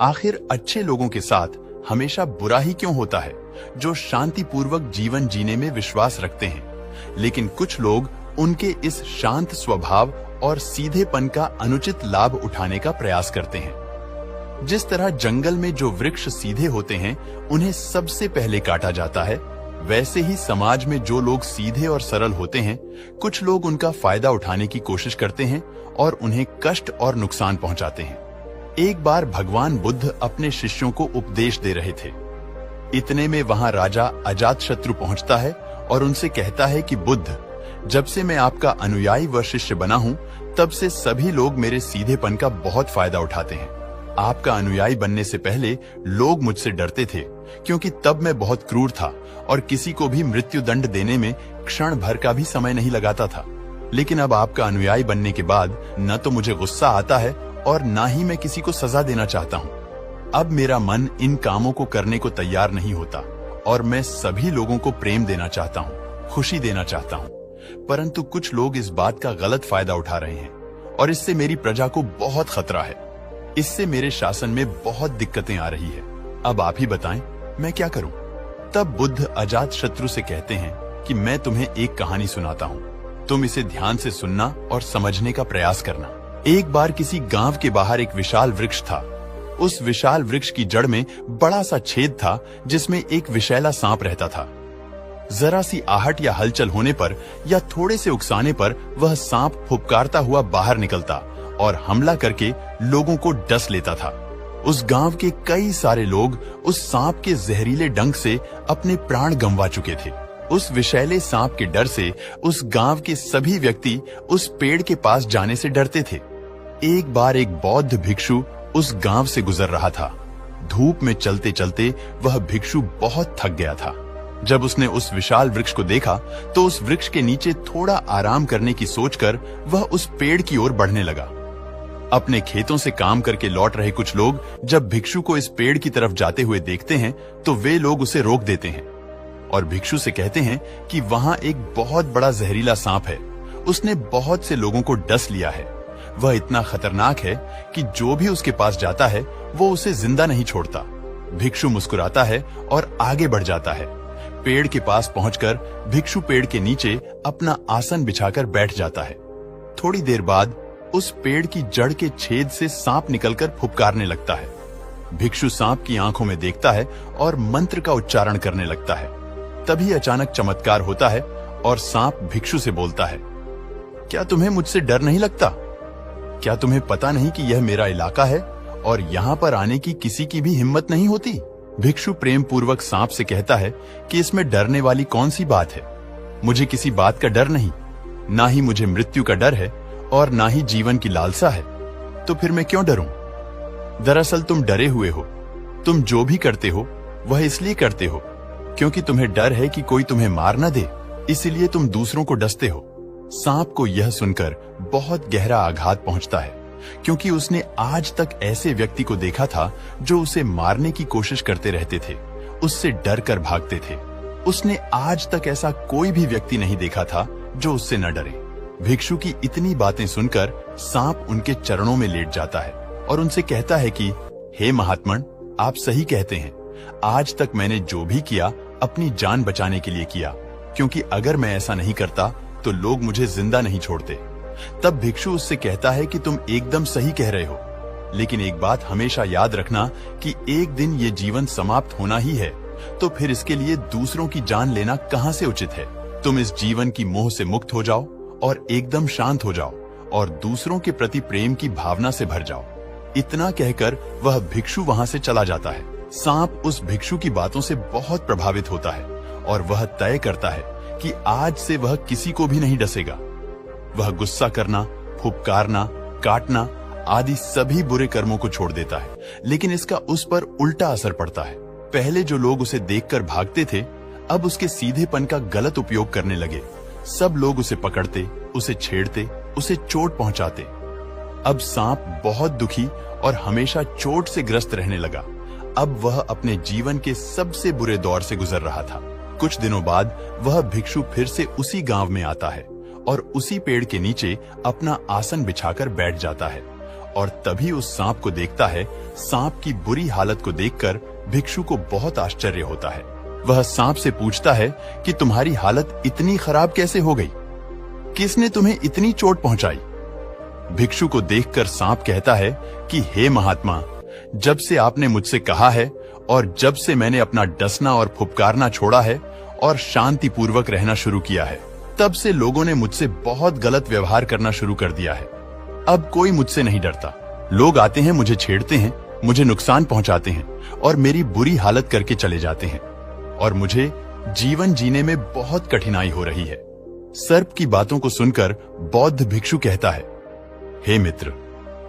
आखिर अच्छे लोगों के साथ हमेशा बुरा ही क्यों होता है, जो शांतिपूर्वक जीवन जीने में विश्वास रखते हैं। लेकिन कुछ लोग उनके इस शांत स्वभाव और सीधेपन का अनुचित लाभ उठाने का प्रयास करते हैं। जिस तरह जंगल में जो वृक्ष सीधे होते हैं उन्हें सबसे पहले काटा जाता है, वैसे ही समाज में जो लोग सीधे और सरल होते हैं, कुछ लोग उनका फायदा उठाने की कोशिश करते हैं और उन्हें कष्ट और नुकसान पहुंचाते हैं। एक बार भगवान बुद्ध अपने शिष्यों को उपदेश दे रहे थे। इतने में वहां राजा अजातशत्रु पहुंचता है और उनसे कहता है कि बुद्ध, जब से मैं आपका अनुयायी व शिष्य बना हूं, तब से सभी लोग मेरे सीधेपन का बहुत फायदा उठाते हैं। आपका अनुयायी बनने से पहले लोग मुझसे डरते थे, क्योंकि तब मैं बहुत क्रूर था और किसी को भी मृत्यु दंड देने में क्षण भर का भी समय नहीं लगाता था। लेकिन अब आपका अनुयायी बनने के बाद न तो मुझे गुस्सा आता है और ना ही मैं किसी को सजा देना चाहता हूँ। अब मेरा मन इन कामों को करने को तैयार नहीं होता और मैं सभी लोगों को प्रेम देना चाहता हूँ, खुशी देना चाहता हूँ। परंतु कुछ लोग इस बात का गलत फायदा उठा रहे हैं और इससे मेरी प्रजा को बहुत खतरा है। इससे मेरे शासन में बहुत दिक्कतें आ रही है। अब आप ही बताएं, मैं क्या करूं? तब बुद्ध अजातशत्रु से कहते हैं कि मैं तुम्हें एक कहानी सुनाता हूं। तुम इसे ध्यान से सुनना और समझने का प्रयास करना। एक बार किसी गांव के बाहर एक विशाल वृक्ष था। उस विशाल वृक्ष की जड़ में बड़ा सा छेद था, जिसमें एक विषैला सांप रहता था। जरा सी आहट या हलचल होने पर या थोड़े से उकसाने पर वह सांप फुफकारता हुआ बाहर निकलता और हमला करके लोगों को डस लेता था। उस गांव के कई सारे लोग उस सांप के जहरीले डंक से अपने प्राण गंवा चुके थे। उस विषैले सांप के डर से उस गांव के सभी व्यक्ति उस पेड़ के पास जाने से डरते थे। एक बार एक बौद्ध भिक्षु उस गांव से गुजर रहा था। धूप में चलते चलते वह भिक्षु बहुत थक गया था। जब उसने उस विशाल वृक्ष को देखा तो उस वृक्ष के नीचे थोड़ा आराम करने की सोचकर वह उस पेड़ की ओर बढ़ने लगा। अपने खेतों से काम करके लौट रहे कुछ लोग जब भिक्षु को इस पेड़ की तरफ जाते हुए देखते हैं तो वे लोग उसे रोक देते हैं और भिक्षु से कहते हैं कि वहां एक बहुत बड़ा जहरीला सांप है। उसने बहुत से लोगों को डस लिया है। वह इतना खतरनाक है कि जो भी उसके पास जाता है वो उसे जिंदा नहीं छोड़ता। भिक्षु मुस्कुराता है और आगे बढ़ जाता है। पेड़ के पास पहुंचकर भिक्षु पेड़ के नीचे अपना आसन बिछाकर बैठ जाता है। थोड़ी देर बाद उस पेड़ की जड़ के छेद से सांप निकलकर फुफकारने लगता है। भिक्षु सांप की आंखों में देखता है और मंत्र का उच्चारण करने लगता है। तभी अचानक चमत्कार होता है और सांप भिक्षु से बोलता है, क्या तुम्हें मुझसे डर नहीं लगता? क्या तुम्हें पता नहीं कि यह मेरा इलाका है और यहाँ पर आने की किसी की भी हिम्मत नहीं होती? भिक्षु प्रेम पूर्वक सांप से कहता है कि इसमें डरने वाली कौन सी बात है? मुझे किसी बात का डर नहीं, ना ही मुझे मृत्यु का डर है और ना ही जीवन की लालसा है। तो फिर मैं क्यों डरूं? दरअसल तुम डरे हुए हो। तुम जो भी करते हो वह इसलिए करते हो क्योंकि तुम्हें डर है कि कोई तुम्हें मार न दे, इसलिए तुम दूसरों को डसते हो। सांप को यह सुनकर बहुत गहरा आघात पहुंचता है, क्योंकि उसने आज तक ऐसे व्यक्ति को देखा था जो उसे मारने की कोशिश करते रहते थे, उससे डर कर भागते थे। उसने आज तक ऐसा कोई भी व्यक्ति नहीं देखा था जो उससे न डरे। भिक्षु की इतनी बातें सुनकर सांप उनके चरणों में लेट जाता है और उनसे कहता है कि हे महात्मन, आप सही कहते हैं। आज तक मैंने जो भी किया अपनी जान बचाने के लिए किया, क्योंकि अगर मैं ऐसा नहीं करता तो लोग मुझे जिंदा नहीं छोड़ते। तब भिक्षु उससे कहता है कि तुम एकदम सही कह रहे हो, लेकिन एक बात हमेशा याद रखना कि एक दिन ये जीवन समाप्त होना ही है, तो फिर इसके लिए दूसरों की जान लेना कहां से उचित है? तुम इस जीवन की मोह से मुक्त हो जाओ और एकदम शांत हो जाओ और दूसरों के प्रति प्रेम की भावना से भर जाओ। इतना कहकर वह भिक्षु वहां से चला जाता है। सांप उस भिक्षु की बातों से बहुत प्रभावित होता है और वह तय करता है कि आज से वह किसी को भी नहीं डसेगा। वह गुस्सा करना, फुफकारना, काटना आदि सभी बुरे कर्मों को छोड़ देता है, लेकिन इसका उस पर उल्टा असर पड़ता है। पहले जो लोग उसे देखकर भागते थे, अब उसके सीधेपन का गलत उपयोग करने लगे। सब लोग उसे पकड़ते, उसे छेड़ते, उसे चोट पहुंचाते। अब सांप बहुत दुखी और हमेशा चोट से ग्रस्त रहने लगा। अब वह अपने जीवन के सबसे बुरे दौर से गुजर रहा था। कुछ दिनों बाद वह भिक्षु फिर से उसी गांव में आता है और उसी पेड़ के नीचे अपना आसन बिछाकर बैठ जाता है और तभी उस सांप को देखता है। सांप की बुरी हालत को देखकर भिक्षु को बहुत आश्चर्य होता है। वह सांप से पूछता है कि तुम्हारी हालत इतनी खराब कैसे हो गई? किसने तुम्हें इतनी चोट पहुंचाई? भिक्षु को देखकर सांप कहता है कि हे महात्मा, जब से आपने मुझसे कहा है और जब से मैंने अपना डसना और फुफकारना छोड़ा है और शांति पूर्वक रहना शुरू किया है, तब से लोगों ने मुझसे बहुत गलत व्यवहार करना शुरू कर दिया है। अब कोई मुझसे नहीं डरता। लोग आते हैं, मुझे छेड़ते हैं, मुझे नुकसान पहुंचाते हैं और मेरी बुरी हालत करके चले जाते हैं और मुझे जीवन जीने में बहुत कठिनाई हो रही है। सर्प की बातों को सुनकर बौद्ध भिक्षु कहता है, हे मित्र,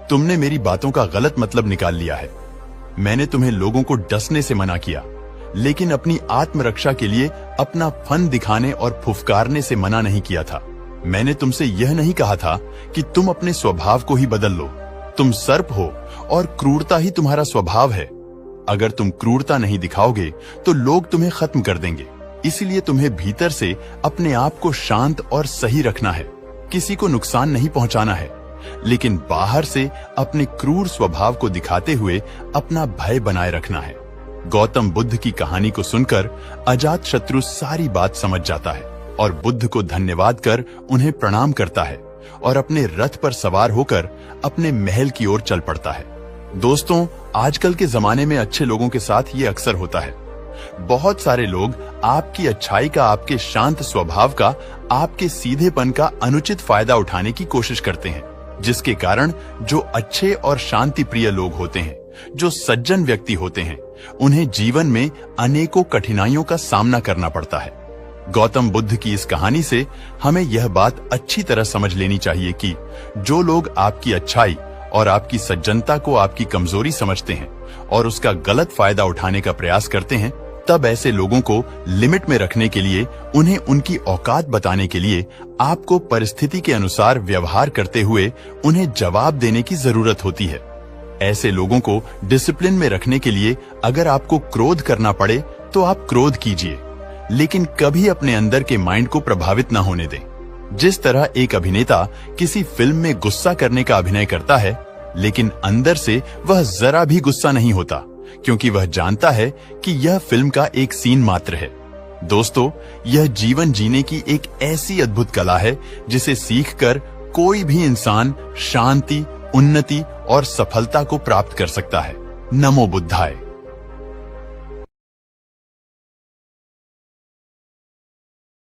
तुमने मेरी बातों का गलत मतलब निकाल लिया है। मैंने तुम्हें लोगों को डसने से मना किया, लेकिन अपनी आत्मरक्षा के लिए अपना फन दिखाने और फुफकारने से मना नहीं किया था। मैंने तुमसे यह नहीं कहा था कि तुम अपने स्वभाव को ही बदल लो। तुम सर्प हो और क्रूरता ही तुम्हारा स्वभाव है। अगर तुम क्रूरता नहीं दिखाओगे तो लोग तुम्हें खत्म कर देंगे। इसलिए तुम्हें भीतर से अपने आप को शांत और सही रखना है, किसी को नुकसान नहीं पहुंचाना है, लेकिन बाहर से अपने क्रूर स्वभाव को दिखाते हुए अपना भय बनाए रखना है। गौतम बुद्ध की कहानी को सुनकर अजातशत्रु सारी बात समझ जाता है और बुद्ध को धन्यवाद कर उन्हें प्रणाम करता है और अपने रथ पर सवार होकर अपने महल की ओर चल पड़ता है। दोस्तों, आजकल के जमाने में अच्छे लोगों के साथ ये अक्सर होता है। बहुत सारे लोग आपकी अच्छाई का, आपके शांत स्वभाव का, आपके सीधेपन का अनुचित फायदा उठाने की कोशिश करते हैं, जिसके कारण जो अच्छे और शांति प्रिय लोग होते हैं, जो सज्जन व्यक्ति होते हैं, उन्हें जीवन में अनेकों कठिनाइयों का सामना करना पड़ता है। गौतम बुद्ध की इस कहानी से हमें यह बात अच्छी तरह समझ लेनी चाहिए कि जो लोग आपकी अच्छाई और आपकी सज्जनता को आपकी कमजोरी समझते हैं और उसका गलत फायदा उठाने का प्रयास करते हैं, तब ऐसे लोगों को लिमिट में रखने के लिए, उन्हें उनकी औकात बताने के लिए आपको परिस्थिति के अनुसार व्यवहार करते हुए उन्हें जवाब देने की जरूरत होती है। ऐसे लोगों को डिसिप्लिन में रखने के लिए अगर आपको क्रोध करना पड़े तो आप क्रोध कीजिए, लेकिन कभी अपने अंदर के माइंड को प्रभावित न होने दें। जिस तरह एक अभिनेता किसी फिल्म में गुस्सा करने का अभिनय करता है, लेकिन अंदर से वह जरा भी गुस्सा नहीं होता, क्योंकि वह जानता है कि यह फिल्म का एक सीन मात्र है। दोस्तों, यह जीवन जीने की एक ऐसी अद्भुत कला है जिसे सीखकर कोई भी इंसान शांति, उन्नति और सफलता को प्राप्त कर सकता है। नमो बुद्धाय।